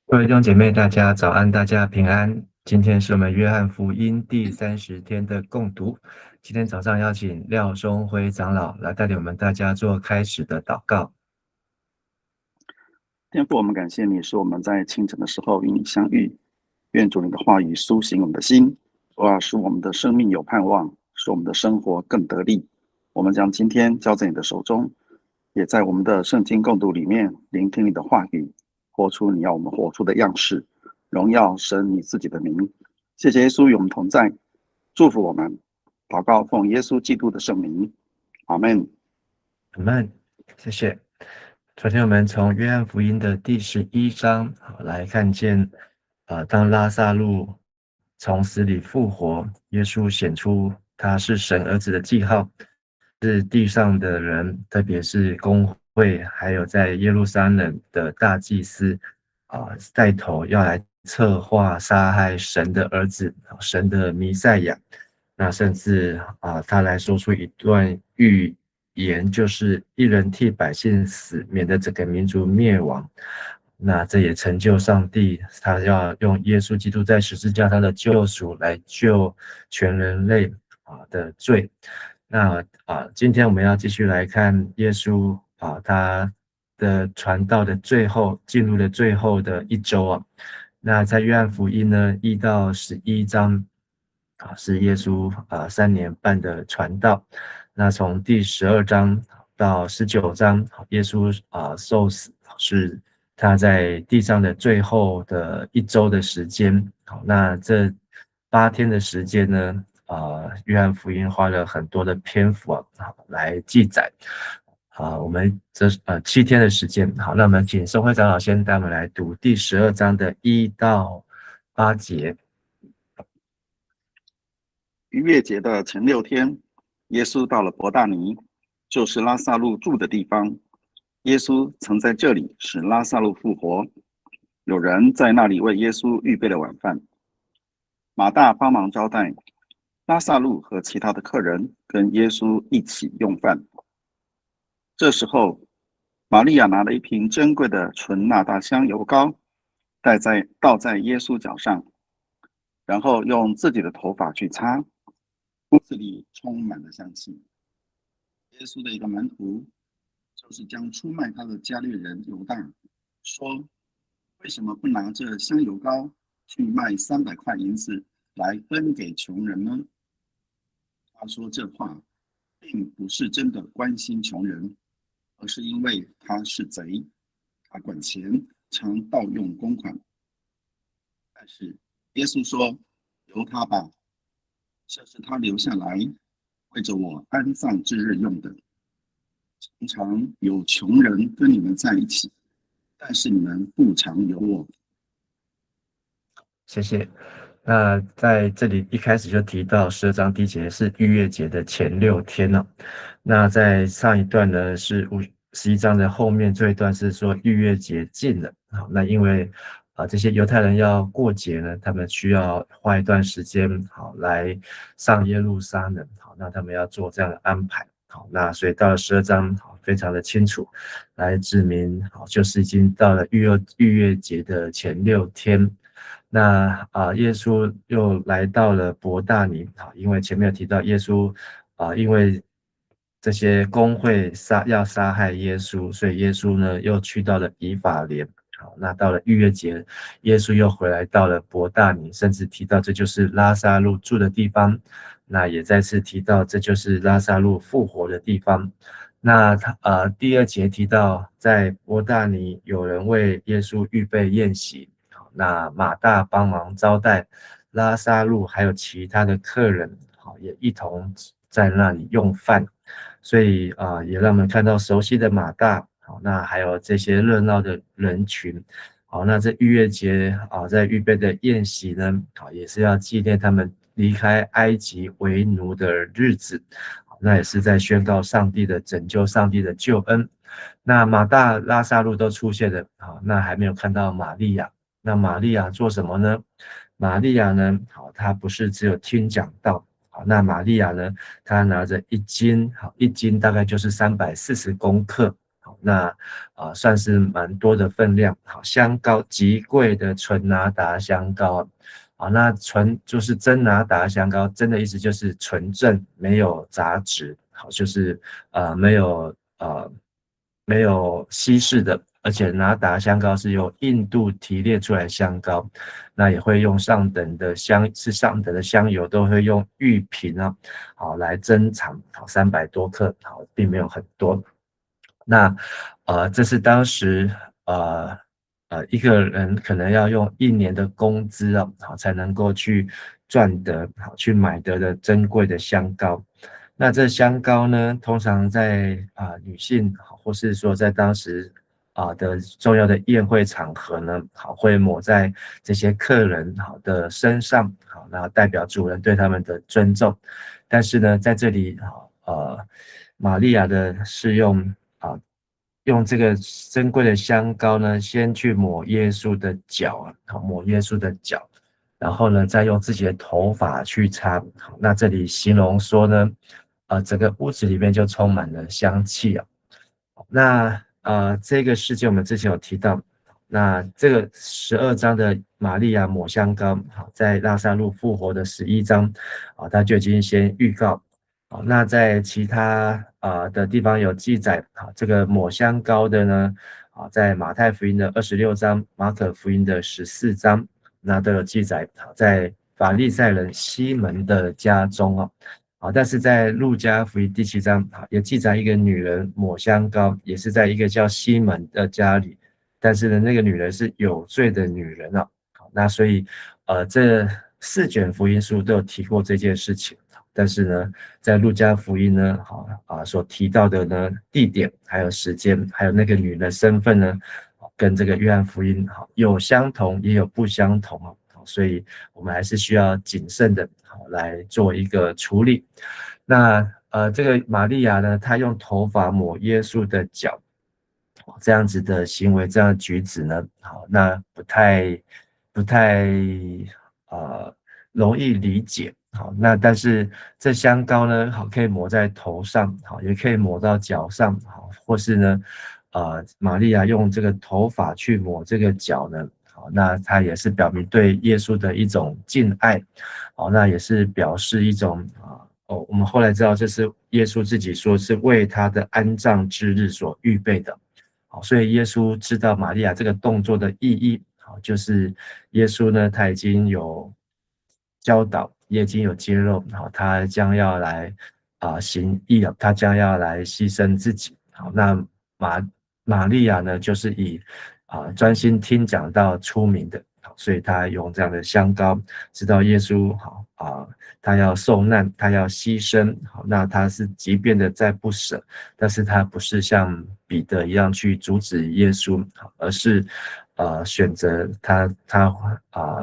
各位弟兄姐妹，大家早安，大家平安。今天是我们约翰福音第30天的共读。今天早上邀请廖松辉长老来带领我们大家做开始的祷告。天父，我们感谢你，是我们在清晨的时候与你相遇。愿主你的话语苏醒我们的心，使我们的生命有盼望，使我们的生活更得力。我们将今天交在你的手中，也在我们的圣经共读里面聆听你的话语，活出你要我们活出的样式，荣耀神你自己的名。谢谢耶稣与我们同在，祝福我们。祷告奉耶稣基督的圣名，阿们。阿们，谢谢。昨天我们从约翰福音的第11章来看见，当拉撒路从死里复活，耶稣显出他是神儿子的记号，是地上的人，特别是公会，还有在耶路撒冷的大祭司带头要来策划杀害神的儿子，神的弥赛亚。那甚至他来说出一段预言，就是一人替百姓死，免得整个民族灭亡。那这也成就上帝，他要用耶稣基督在十字架上的救赎来救全人类的罪。那今天我们要继续来看耶稣他的传道的最后，进入了最后的一周那在约翰福音呢1到11章是耶稣3年半的传道。那从第12章到19章，耶稣受死，是他在地上的最后的一周的时间。那这8天的时间呢，约翰福音花了很多的篇幅来记载。我们这7天的时间。好，那我们请宋会长老先带我们来读第12章的1到8节。逾越节的前6天，耶稣到了伯大尼，就是拉撒路住的地方。耶稣曾在这里使拉撒路复活，有人在那里为耶稣预备了晚饭。马大帮忙招待，拉撒路和其他的客人跟耶稣一起用饭。这时候，玛利亚拿了一瓶珍贵的纯纳大香油膏，倒在耶稣脚上，然后用自己的头发去擦。屋子里充满了香气。耶稣的一个门徒，就是将出卖他的加略人犹大，说：“为什么不拿这香油膏去卖300块银子来分给穷人呢？”他说这话，并不是真的关心穷人，而是因为他是贼，他管钱，常盗用公款。但是耶稣说：“由他吧。这是他留下来为着我安葬之日用的。常常有穷人跟你们在一起，但是你们不常有我。”谢谢。那在这里一开始就提到12章第1节是逾越节的前6天那在上一段呢是11章的后面这一段是说逾越节近了。那因为这些犹太人要过节呢，他们需要花一段时间来上耶路撒冷，那他们要做这样的安排。那所以到了12章非常的清楚来指明就是已经到了逾越节的前6天。那耶稣又来到了伯大尼，因为前面有提到耶稣因为这些公会要杀害耶稣，所以耶稣呢又去到了以法莲。那到了逾越节，耶稣又回来到了伯大尼，甚至提到这就是拉撒路住的地方。那也再次提到这就是拉撒路复活的地方。那第2节提到在伯大尼有人为耶稣预备宴席。那马大帮忙招待，拉撒路还有其他的客人也一同在那里用饭。所以也让我们看到熟悉的马大，那还有这些热闹的人群。那这逾越节在预备的宴席呢，也是要纪念他们离开埃及为奴的日子。那也是在宣告上帝的拯救，上帝的救恩。那马大、拉撒路都出现了，那还没有看到玛利亚。那玛利亚做什么呢？玛利亚呢，她不是只有听讲道，那玛利亚呢，她拿着1斤，1斤大概就是340公克，那算是蛮多的分量。好，香膏极贵的纯拿达香膏。好，那纯就是真拿达香膏，真的意思就是纯正，没有杂质。好，就是没有稀释的，而且拿达香膏是由印度提炼出来的香膏，那也会用上等的香油，都会用玉瓶啊，好来珍藏，好300多克，好并没有很多。那这是当时一个人可能要用1年的工资啊，好才能够去赚得好去买得的珍贵的香膏。那这香膏呢，通常在女性或是说在当时的重要的宴会场合呢，好会抹在这些客人好的身上，好那代表主人对他们的尊重。但是呢，在这里玛利亚的是用这个珍贵的香膏呢，先去抹耶稣的脚好抹耶稣的脚，然后呢，再用自己的头发去擦。那这里形容说呢，整个屋子里面就充满了香气啊。那这个事件我们之前有提到，那这个12章的玛利亚抹香膏，好，在拉萨路复活的11章，它就已经先预告。好，那在其他的地方有记载，这个抹香膏的呢，在马太福音的26章、马可福音的14章，那都有记载，在法利赛人西门的家中但是在路加福音第7章也记载一个女人抹香膏，也是在一个叫西门的家里，但是呢，那个女人是有罪的女人那所以这4卷福音书都有提过这件事情。但是呢，在路加福音呢，所提到的呢地点，还有时间，还有那个女人的身份呢，跟这个约翰福音有相同，也有不相同所以我们还是需要谨慎的来做一个处理。那这个玛利亚呢，她用头发抹耶稣的脚，这样子的行为，这样的举止呢，那不太容易理解。好，那但是这香膏呢，可以抹在头上，也可以抹到脚上，或是呢，玛利亚用这个头发去抹这个脚呢，那它也是表明对耶稣的一种敬爱，那也是表示一种我们后来知道这是耶稣自己说是为他的安葬之日所预备的，所以耶稣知道玛利亚这个动作的意义，就是耶稣呢他已经有教导，也已经有揭露，他将要来行义了，他将要来牺牲自己。好，那玛利亚呢，就是以专心听讲道出名的，所以他用这样的香膏，知道耶稣他要受难，他要牺牲，好，那他是即便的在不舍，但是他不是像彼得一样去阻止耶稣，而是选择他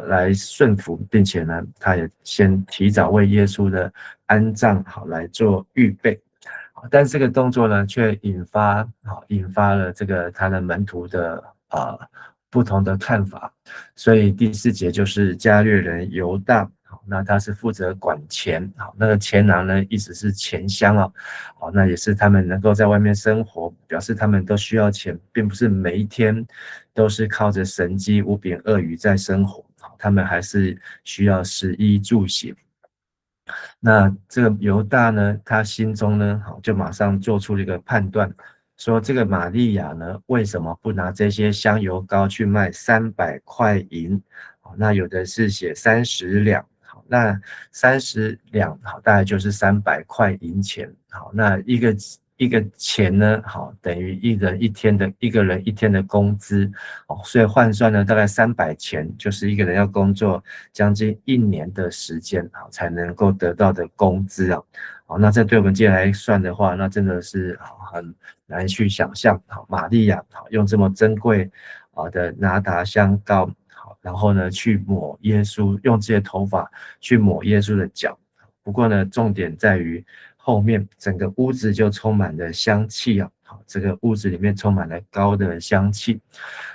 来顺服，并且呢，他也先提早为耶稣的安葬好来做预备。但是这个动作呢，却引发了这个他的门徒的不同的看法。所以第4节就是加略人犹大，那他是负责管钱，那个钱囊呢，意思是钱箱那也是他们能够在外面生活，表示他们都需要钱，并不是每一天都是靠着神机5饼2鱼在生活，他们还是需要食衣住行。那这个犹大呢，他心中呢，就马上做出了一个判断，说这个玛利亚呢，为什么不拿这些香油膏去卖300块银？那有的是写30两，那30两大概就是300块银钱。好，那一个钱呢，等于一个人一天的工资，所以换算呢，大概300钱，就是一个人要工作将近1年的时间，才能够得到的工资那这对我们今天来算的话，那真的是很难去想象。玛利亚用这么珍贵的拿达香膏，然后呢去抹耶稣，用这些头发去抹耶稣的脚。不过呢，重点在于后面整个屋子就充满了香气这个屋子里面充满了膏的香气。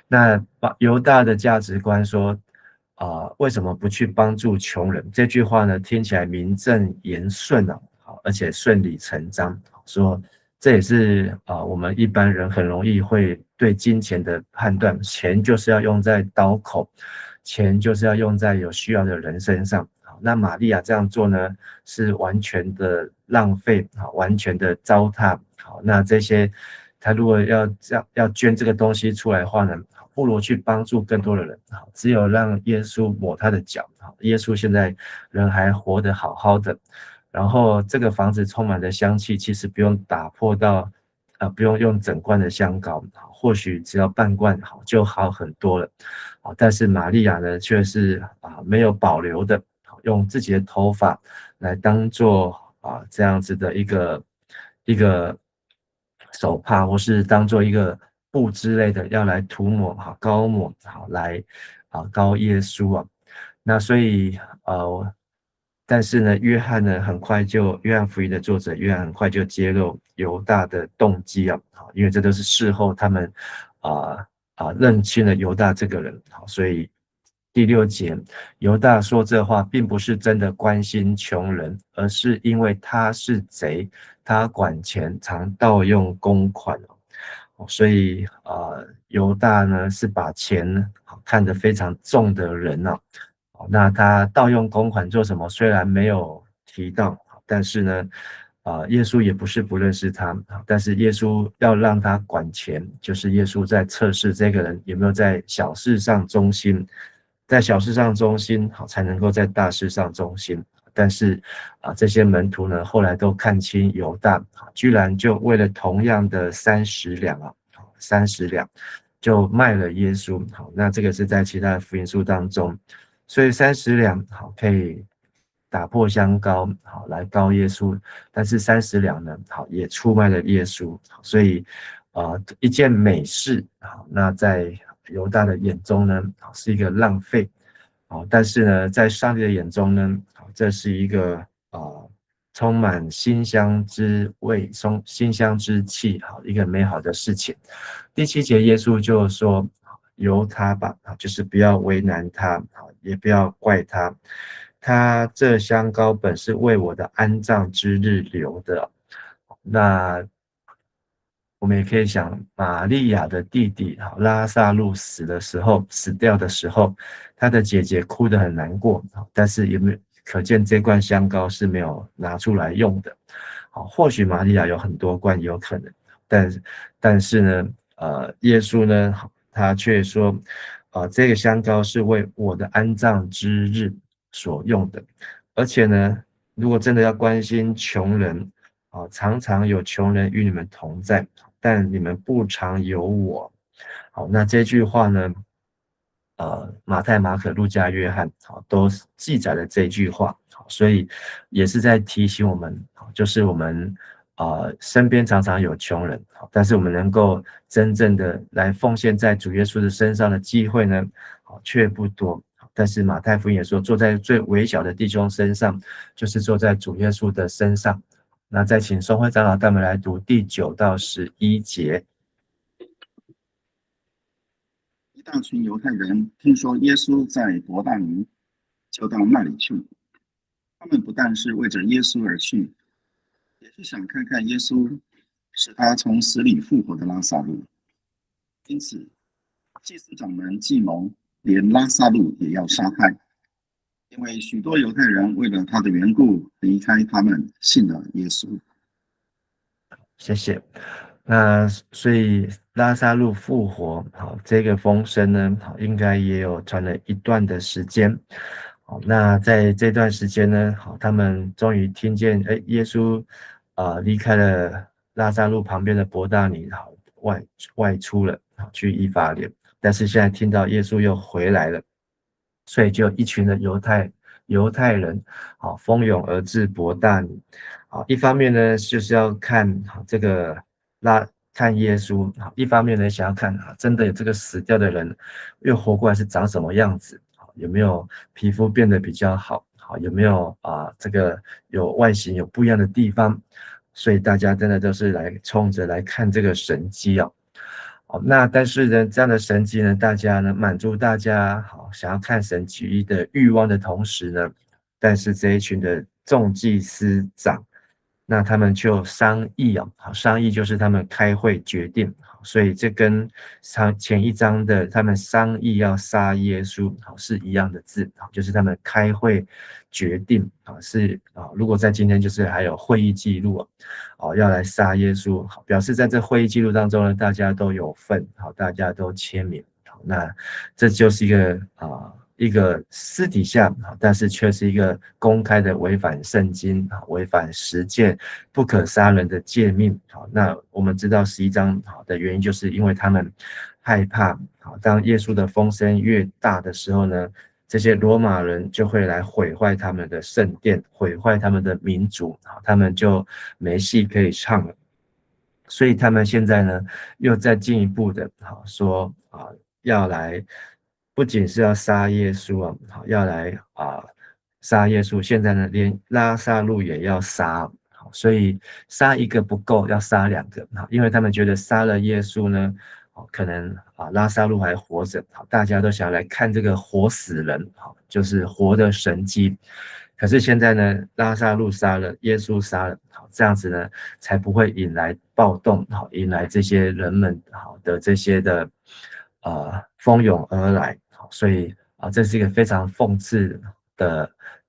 那犹大的价值观说为什么不去帮助穷人？这句话呢听起来名正言顺而且顺理成章，说这也是我们一般人很容易会对金钱的判断，钱就是要用在刀口，钱就是要用在有需要的人身上。那玛利亚这样做呢，是完全的浪费，完全的糟蹋。好，那这些他如果要捐这个东西出来的话呢，不如去帮助更多的人。只有让耶稣抹他的脚，耶稣现在人还活得好好的。然后这个房子充满了香气，其实不用打破到，不用用整罐的香膏，或许只要半罐就好很多了。但是玛利亚呢，却是没有保留的，用自己的头发来当做这样子的一个手帕，或是当做一个布之类的，要来涂抹膏抹来膏耶稣啊。那所以但是呢，约翰福音的作者约翰很快就揭露犹大的动机啊，因为这都是事后他们认清了犹大这个人，所以第6节，犹大说这话并不是真的关心穷人，而是因为他是贼，他管钱，常盗用公款。所以犹大呢是把钱看得非常重的人啊。那他盗用公款做什么？虽然没有提到，但是呢，耶稣也不是不认识他，但是耶稣要让他管钱，就是耶稣在测试这个人有没有在小事上忠心，在小事上忠心，才能够在大事上忠心。但是这些门徒呢，后来都看清犹大，居然就为了同样的30两30两，就卖了耶稣。好，那这个是在其他的福音书当中。所以30两可以打破香膏来膏耶稣，但是30两呢也出卖了耶稣。所以一件美事那在犹大的眼中呢是一个浪费，但是呢在上帝的眼中呢这是一个充满馨香之味、馨香之气一个美好的事情。第7节耶稣就说由他吧，就是不要为难他，也不要怪他。他这香膏本是为我的安葬之日留的。那我们也可以想，玛利亚的弟弟拉撒路死掉的时候，他的姐姐哭得很难过，但是有没有可见这罐香膏是没有拿出来用的。或许玛利亚有很多罐，有可能，但是呢，耶稣呢，他却说，这个香膏是为我的安葬之日所用的，而且呢，如果真的要关心穷人，常常有穷人与你们同在，但你们不常有我。好，那这句话呢，马太、马可、路加、约翰，都记载了这句话，所以也是在提醒我们，就是我们身边常常有穷人，但是我们能够真正的来奉献在主耶稣的身上的机会呢，却不多。但是马太福音也说，坐在最微小的弟兄身上，就是坐在主耶稣的身上。那再请松辉长老带我们来读第9到11节。一大群犹太人听说耶稣在伯大尼，就到那里去。他们不但是为着耶稣而去，也是想看看耶稣使他从死里复活的拉撒路。因此，祭司长们计谋连拉撒路也要杀害，因为许多犹太人为了他的缘故离开他们，信了耶稣。谢谢。那所以拉撒路复活，这个风声呢，应该也有传了一段的时间。那在这段时间呢，他们终于听见，耶稣离开了拉撒路旁边的伯大尼，外出了，去以法莲。但是现在听到耶稣又回来了，所以就一群的犹太人，蜂拥而至伯大尼。一方面呢，就是要看这个看耶稣，一方面呢，想要看真的有这个死掉的人又活过来是长什么样子，有没有皮肤变得比较好，有没有这个有外形有不一样的地方，所以大家真的都是冲着来看这个神迹哦。那但是呢，这样的神迹呢，大家呢满足大家想要看神迹的欲望的同时呢，但是这一群的众祭司长那他们就商议好，商议就是他们开会决定，所以这跟前一章的他们商议要杀耶稣，是一样的字，就是他们开会决定，是如果在今天就是还有会议记录，要来杀耶稣，表示在这会议记录当中呢，大家都有份，大家都签名，那这就是一个私底下，但是却是一个公开的违反圣经、违反实践、不可杀人的诫命。那我们知道11章的原因，就是因为他们害怕，当耶稣的风声越大的时候呢，这些罗马人就会来毁坏他们的圣殿，毁坏他们的民族，他们就没戏可以唱了。所以他们现在呢，又再进一步的说要来，不仅是要杀耶稣要来杀耶稣，现在呢连拉撒路也要杀，所以杀一个不够，要杀2个，因为他们觉得杀了耶稣呢，可能拉撒路还活着，大家都想来看这个活死人，就是活的神迹。可是现在呢，拉撒路杀了，耶稣杀了，这样子呢，才不会引来暴动，引来这些人们的这些的蜂拥而来，所以这是一个非常讽刺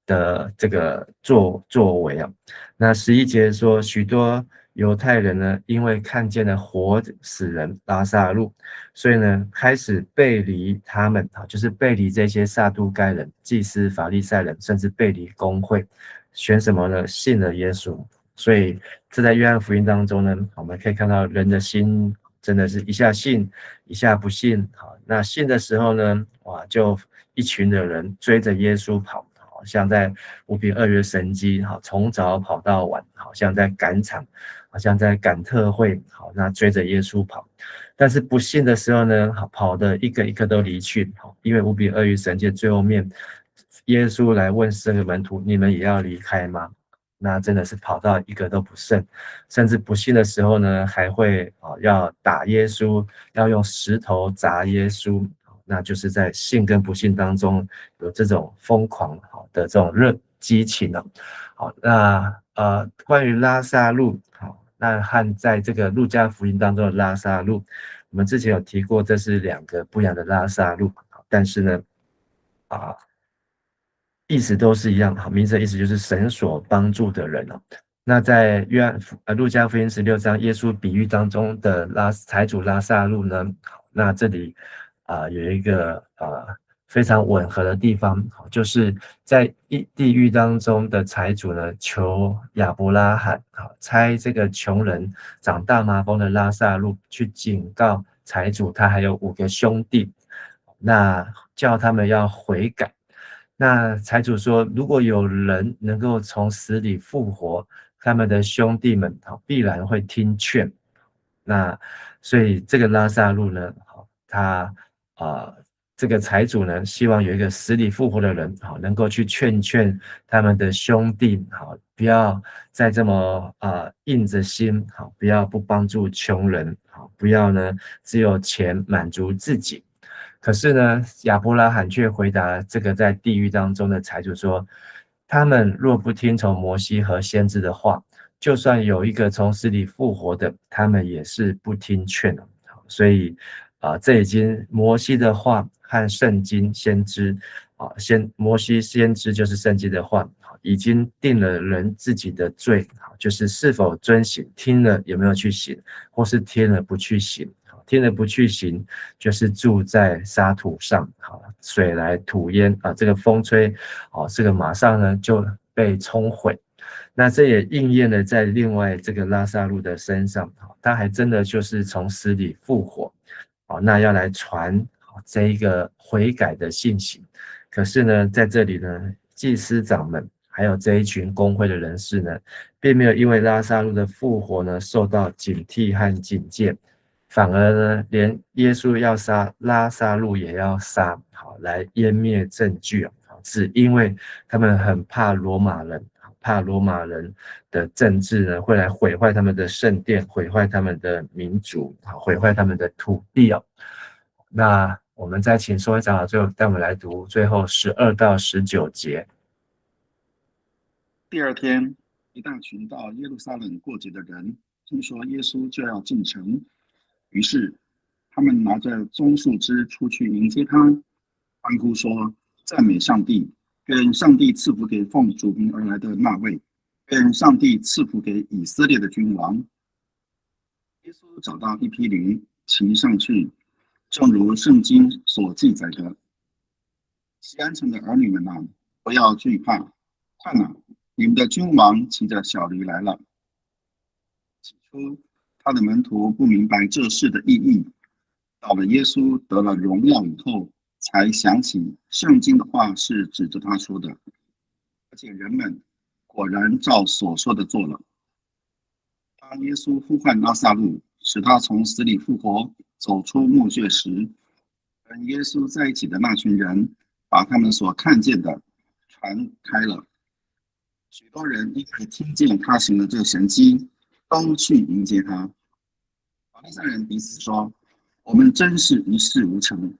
的这个作为啊。那11节说，许多犹太人呢，因为看见了活死人拉撒路，所以呢，开始背离他们就是背离这些撒都该人、祭司、法利赛人，甚至背离公会，选什么呢？信了耶稣。所以这在约翰福音当中呢，我们可以看到人的心真的是一下信，一下不信。那信的时候呢，就一群的人追着耶稣跑，好像在5饼2鱼神机，从早跑到晚，好像在赶场，好像在赶特会，好，那追着耶稣跑。但是不信的时候呢，跑的一个一个都离去，因为5饼2鱼神机最后面，耶稣来问12个门徒：你们也要离开吗？那真的是跑到一个都不剩，甚至不信的时候呢，还会要打耶稣，要用石头砸耶稣，那就是在信跟不信当中有这种疯狂的这种激情了。好，那关于拉撒路，那和在这个路加福音当中的拉撒路，我们之前有提过，这是2个不一样的拉撒路，但是呢，意思都是一样，名字的意思就是神所帮助的人那在路加福音16章耶稣比喻当中的财主拉撒路呢，那这里有一个非常吻合的地方，就是在地狱当中的财主呢，求亚伯拉罕差这个穷人长大麻风的拉撒路去警告财主，他还有5个兄弟，那叫他们要悔改。那财主说，如果有人能够从死里复活，他们的兄弟们必然会听劝。那所以这个拉撒路呢，他这个财主呢，希望有一个死里复活的人能够去劝他们的兄弟不要再这么硬着心不要不帮助穷人不要呢只有钱满足自己。可是呢，亚伯拉罕却回答这个在地狱当中的财主说：他们若不听从摩西和先知的话，就算有一个从死里复活的，他们也是不听劝的。所以这已经摩西的话和圣经先知摩西先知就是圣经的话，已经定了人自己的罪，就是是否遵行，听了有没有去行，或是听了不去行。听了不去行，就是住在沙土上，水来土淹这个风吹这个马上呢就被冲毁。那这也应验了在另外这个拉撒路的身上，他还真的就是从死里复活，那要来传这一个悔改的信息。可是呢，在这里呢，祭司长们还有这一群公会的人士呢，并没有因为拉撒路的复活呢受到警惕和警戒。反而呢，连耶稣要杀拉撒路也要杀，来湮灭证据只因为他们很怕罗马人，怕罗马人的政治呢会来毁坏他们的圣殿，毁坏他们的民族，毁坏他们的土地那我们再请说一长老最后带我们来读最后12到19节。第二天，一大群到耶路撒冷过节的人听说耶稣就要进城，于是他们拿着棕树枝出去迎接他，欢呼说：赞美上帝，愿上帝赐福给奉主名而来的那位，愿上帝赐福给以色列的君王。耶稣找到一匹驴，骑上去，正如圣经所记载的：西安城的儿女们啊，不要惧怕，看哪，你们的君王骑着小驴来了。起初，他的门徒不明白这事的意义，到了耶稣得了荣耀以后，才想起圣经的话是指着他说的，而且人们果然照所说的做了。当耶稣呼唤拉撒路，使他从死里复活，走出墓穴时，跟耶稣在一起的那群人，把他们所看见的传开了。许多人因为听见他行了这神迹，都去迎接他。法利赛人彼此说：“我们真是一事无成，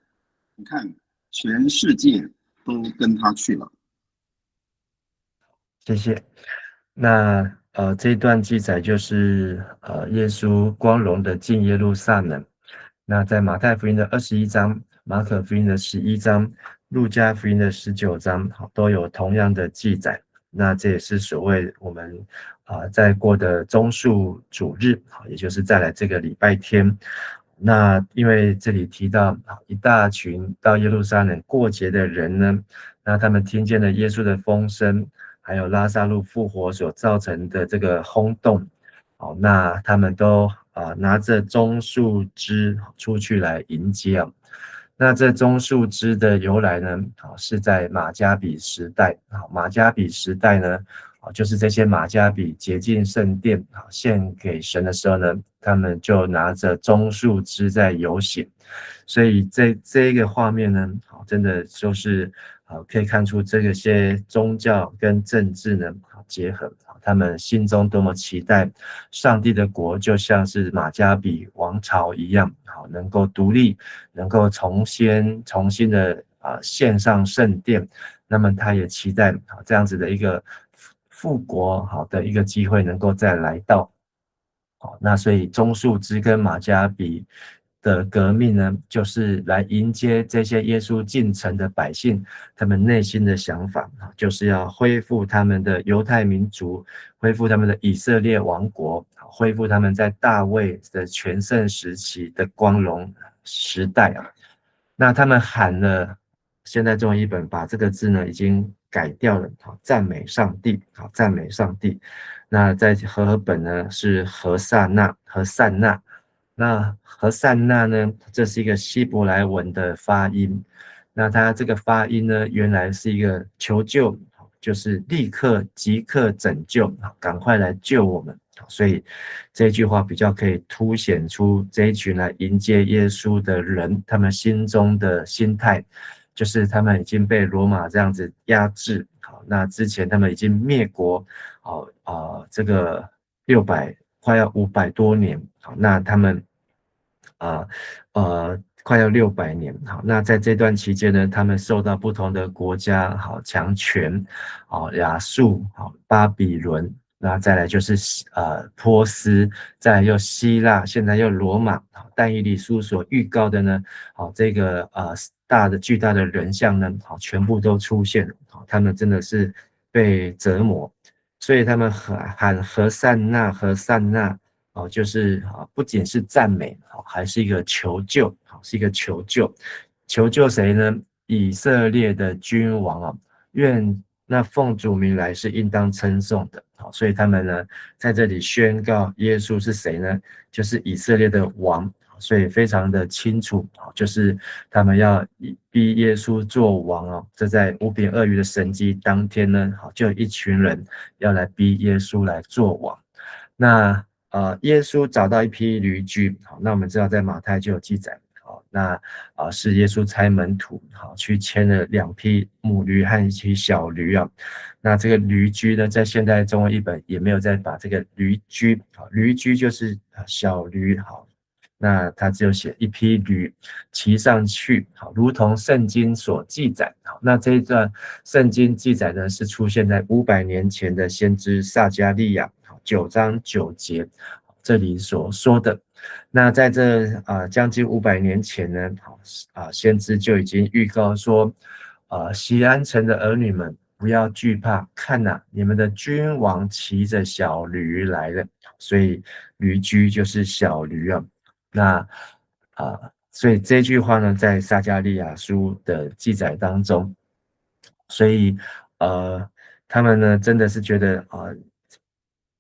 你看，全世界都跟他去了。”谢谢。那这一段记载就是耶稣光荣的进耶路撒冷。那在马太福音的21章、马可福音的11章、路加福音的19章，都有同样的记载。那这也是所谓我们在过的棕树主日，也就是再来这个礼拜天。那因为这里提到一大群到耶路撒冷过节的人呢，那他们听见了耶稣的风声，还有拉撒路复活所造成的这个轰动，那他们都拿着棕树枝出去来迎接啊。那这棕树枝的由来呢，是在马加比时代。马加比时代呢，就是这些马加比洁净圣殿献给神的时候呢，他们就拿着棕树枝在游行。所以这一个画面呢，真的就是可以看出这些宗教跟政治呢结合，他们心中多么期待上帝的国就像是马加比王朝一样，能够独立，能够重新的献上圣殿。那么他也期待这样子的一个复国好的一个机会能够再来到。那所以棕树枝跟马加比的革命呢，就是来迎接这些耶稣进城的百姓，他们内心的想法就是要恢复他们的犹太民族，恢复他们的以色列王国，恢复他们在大卫的全盛时期的光荣时代啊。那他们喊了，现在中文译本把这个字呢已经改掉了，赞美上帝，赞美上帝。那在和合本呢是和散那。那和散那呢，这是一个希伯来文的发音。那它这个发音呢，原来是一个求救，就是立刻即刻拯救，赶快来救我们。所以这句话比较可以凸显出这一群来迎接耶稣的人，他们心中的心态，就是他们已经被罗马这样子压制。好，那之前他们已经灭国，这个快要500多年。好，那他们快要600年。好，那在这段期间呢，他们受到不同的国家强权，亚述，巴比伦，那再来就是波斯，再来又希腊，现在又罗马。但以理书所预告的呢，这个巨大的人像呢，全部都出现了。他们真的是被折磨，所以他们喊和散那，和散那。就是不仅是赞美，还是一个求救，是一个求救。求救谁呢？以色列的君王愿那奉主名来是应当称颂的。所以他们呢在这里宣告耶稣是谁呢？就是以色列的王。所以非常的清楚，就是他们要逼耶稣做王。这在五饼二鱼的神迹当天呢，就有一群人要来逼耶稣来做王。那耶稣找到一批驴驹，好，那我们知道在马太就有记载，好，那是耶稣差门徒，好，去牵了2匹母驴和1匹小驴啊。那这个驴驹呢，在现代中文译本也没有再把这个驴驹，好，驴驹就是小驴，好，那他只有写一匹驴骑上去，好，如同圣经所记载。好，那这一段圣经记载呢，是出现在500年前的先知撒迦利亚9章9节这里所说的。那在这将近500年前呢，先知就已经预告说，锡安城的儿女们不要惧怕，看哪，你们的君王骑着小驴来了。所以驴驹就是小驴啊。那所以这句话呢，在撒迦利亚书的记载当中，所以他们呢真的是觉得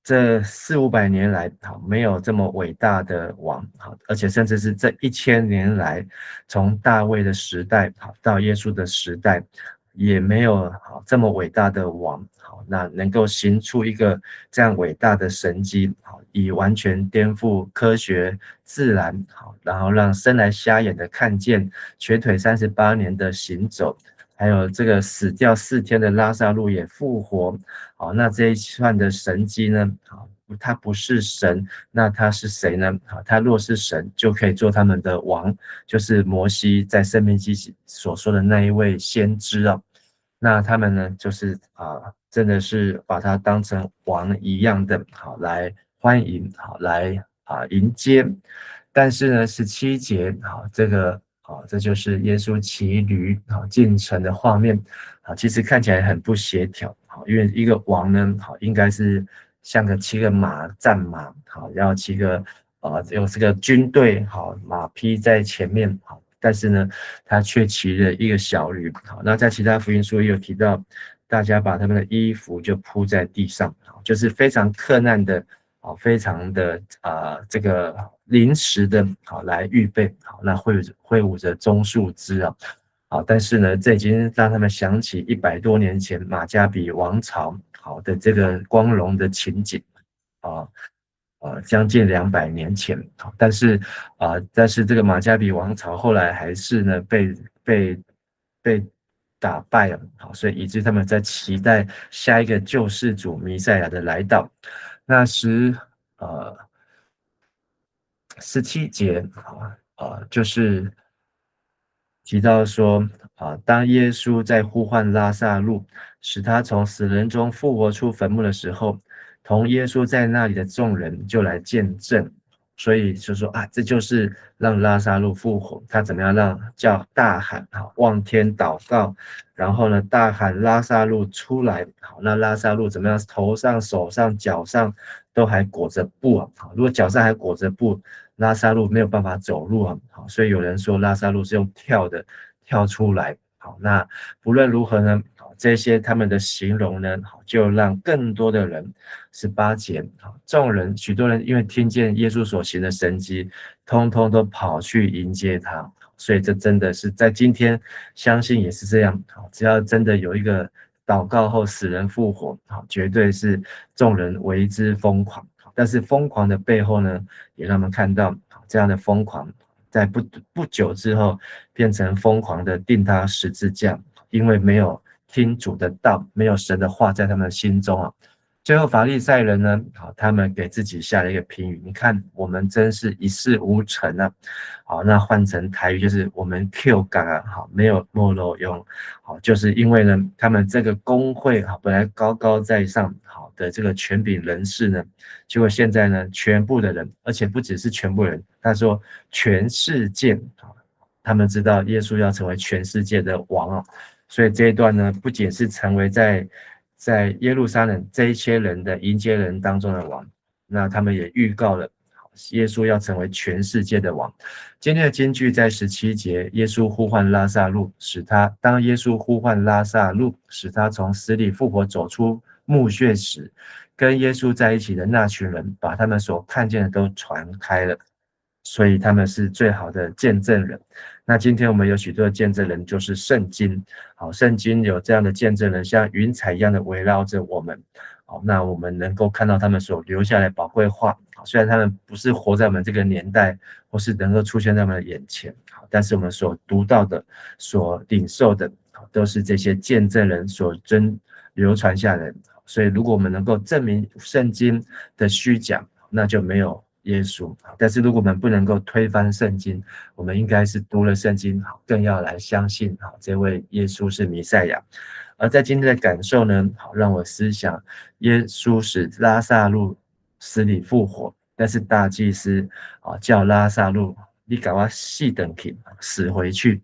这400-500年来，没有这么伟大的王，而且甚至是这1000年来，从大卫的时代到耶稣的时代，也没有这么伟大的王，那能够行出一个这样伟大的神迹，以完全颠覆科学自然，然后让生来瞎眼的看见，瘸腿38年的行走，还有这个死掉4天的拉撒路也复活。好，那这一串的神迹呢？他不是神，那他是谁呢？他若是神，就可以做他们的王，就是摩西在申命记所说的那一位先知啊。那他们呢，就是真的是把他当成王一样的好来欢迎，好来迎接。但是呢，17节这个这就是耶稣骑驴进城的画面其实看起来很不协调因为一个王呢应该是像个骑个马战马要骑个有这个军队马匹在前面但是呢他却骑了一个小驴那在其他福音书也有提到，大家把他们的衣服就铺在地上就是非常克难的非常的这个临时的来预备那挥舞着棕树枝但是呢这已经让他们想起100多年前马加比王朝的这个光荣的情景将近200年前但是这个马加比王朝后来还是呢被打败了所以以致他们在期待下一个救世主弥赛亚的来到。那17节就是提到说当耶稣在呼唤拉撒路，使他从死人中复活出坟墓的时候，同耶稣在那里的众人就来见证。所以就说这就是让拉撒路复活，他怎么样让叫大喊望天祷告，然后呢大喊拉撒路出来。好，那拉撒路怎么样？头上、手上、脚上都还裹着布如果脚上还裹着布，拉撒路没有办法走路所以有人说拉撒路是用跳的跳出来。好，那不论如何呢，这些他们的形容呢，就让更多的人18节众人许多人因为听见耶稣所行的神迹，通通都跑去迎接他。所以这真的是在今天相信也是这样只要真的有一个祷告后死人复活绝对是众人为之疯狂。但是疯狂的背后呢，也让我们看到这样的疯狂在不久之后变成疯狂的钉他十字架，因为没有听主的道，没有神的话在他们心中最后法利赛人呢他们给自己下了一个评语，你看我们真是一事无成那换成台语就是我们 Q 感没有没路用就是因为呢他们这个公会本来高高在上的这个权柄人士呢，结果现在呢全部的人，而且不只是全部人，他说全世界他们知道耶稣要成为全世界的王所以这一段呢不仅是成为在耶路撒冷这一些人的迎接人当中的王，那他们也预告了耶稣要成为全世界的王。今天的金句在17节，耶稣呼唤拉撒路，当耶稣呼唤拉撒路，使他从死里复活走出墓穴时，跟耶稣在一起的那群人，把他们所看见的都传开了，所以他们是最好的见证人。那今天我们有许多的见证人，就是圣经。圣经有这样的见证人，像云彩一样的围绕着我们。那我们能够看到他们所留下来宝贵话。虽然他们不是活在我们这个年代，或是能够出现在我们的眼前，但是我们所读到的、所领受的，都是这些见证人所流传下来的。所以如果我们能够证明圣经的虚假，那就没有耶稣。但是如果我们不能够推翻圣经，我们应该是读了圣经，更要来相信这位耶稣是弥赛亚。而在今天的感受呢，让我思想耶稣使拉撒路死里复活，但是大祭司叫拉撒路你赶快死回去，死回去。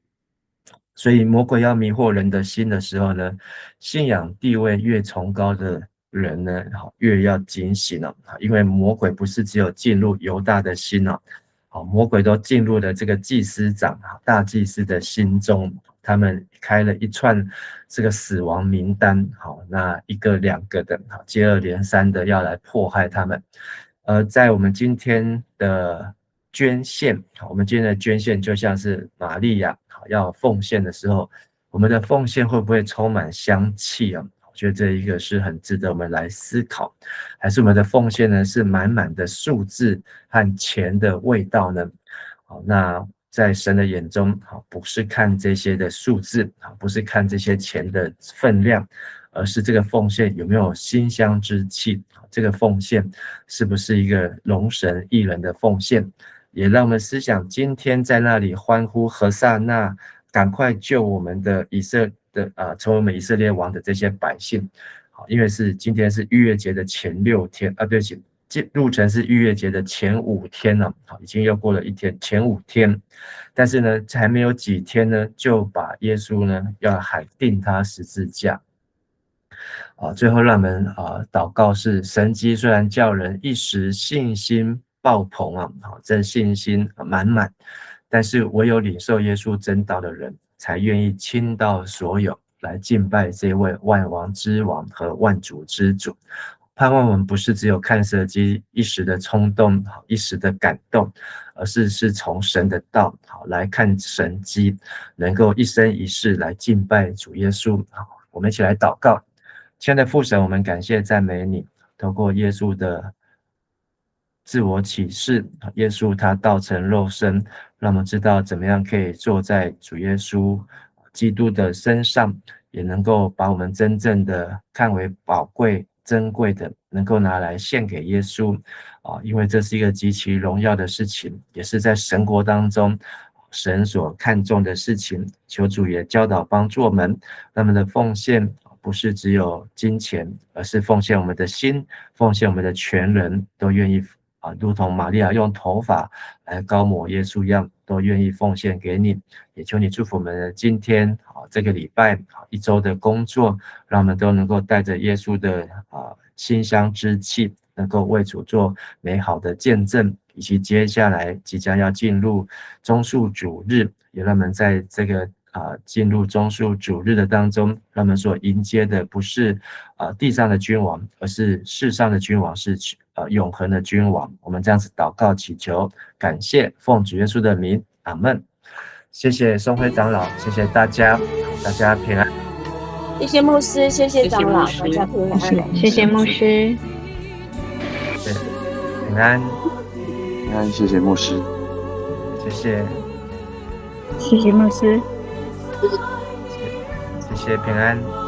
所以魔鬼要迷惑人的心的时候呢，信仰地位越崇高的人呢，越要警醒了，因为魔鬼不是只有进入犹大的心哦，魔鬼都进入了这个祭司长大祭司的心中，他们开了一串这个死亡名单，那一个两个的接二连三的要来迫害他们。在我们今天的捐献，我们今天的捐献就像是玛利亚要奉献的时候，我们的奉献会不会充满香气啊？我觉得这一个是很值得我们来思考，还是我们的奉献呢是满满的数字和钱的味道呢？那在神的眼中，不是看这些的数字，不是看这些钱的分量，而是这个奉献有没有馨香之气，这个奉献是不是一个容神益人的奉献？也让我们思想今天在那里欢呼何撒那，赶快救我们的成为我们以色列王的这些百姓。因为今天是逾越节的前6天对不起，路程是逾越节的前5天了，已经又过了1天，前5天。但是呢，还没有几天呢，就把耶稣呢要喊定他十字架。最后让我们祷告是：神迹虽然叫人一时信心爆棚这信心满满，但是唯有领受耶稣真道的人，才愿意倾倒所有来敬拜这位万王之王和万主之主。盼望我们不是只有看神迹一时的冲动，一时的感动，而是从神的道来看神迹，能够一生一世来敬拜主耶稣。我们一起来祷告。亲爱的父神，我们感谢赞美你，透过耶稣的自我启示，耶稣他道成肉身，让我们知道怎么样可以坐在主耶稣基督的身上，也能够把我们真正的看为宝贵珍贵的，能够拿来献给耶稣因为这是一个极其荣耀的事情，也是在神国当中神所看重的事情。求主也教导帮助我们，他们的奉献不是只有金钱，而是奉献我们的心，奉献我们的全人，都愿意如同玛利亚用头发来膏抹耶稣一样，都愿意奉献给你。也求你祝福我们的今天这个礼拜1周的工作，让我们都能够带着耶稣的馨香之气，能够为主做美好的见证，以及接下来即将要进入棕树主日，也让我们在这个进入棕树主日的当中，让我们所迎接的不是地上的君王，而是世上的君王，是永恒的君王。我们这样子祷告祈求，感谢奉主耶稣的名，阿们。谢谢松辉长老，谢谢大家，大家平安。谢谢牧师，谢谢长老，大家平安。谢谢牧师，平安，平安，谢谢牧师，谢谢，谢谢牧师，谢谢平安。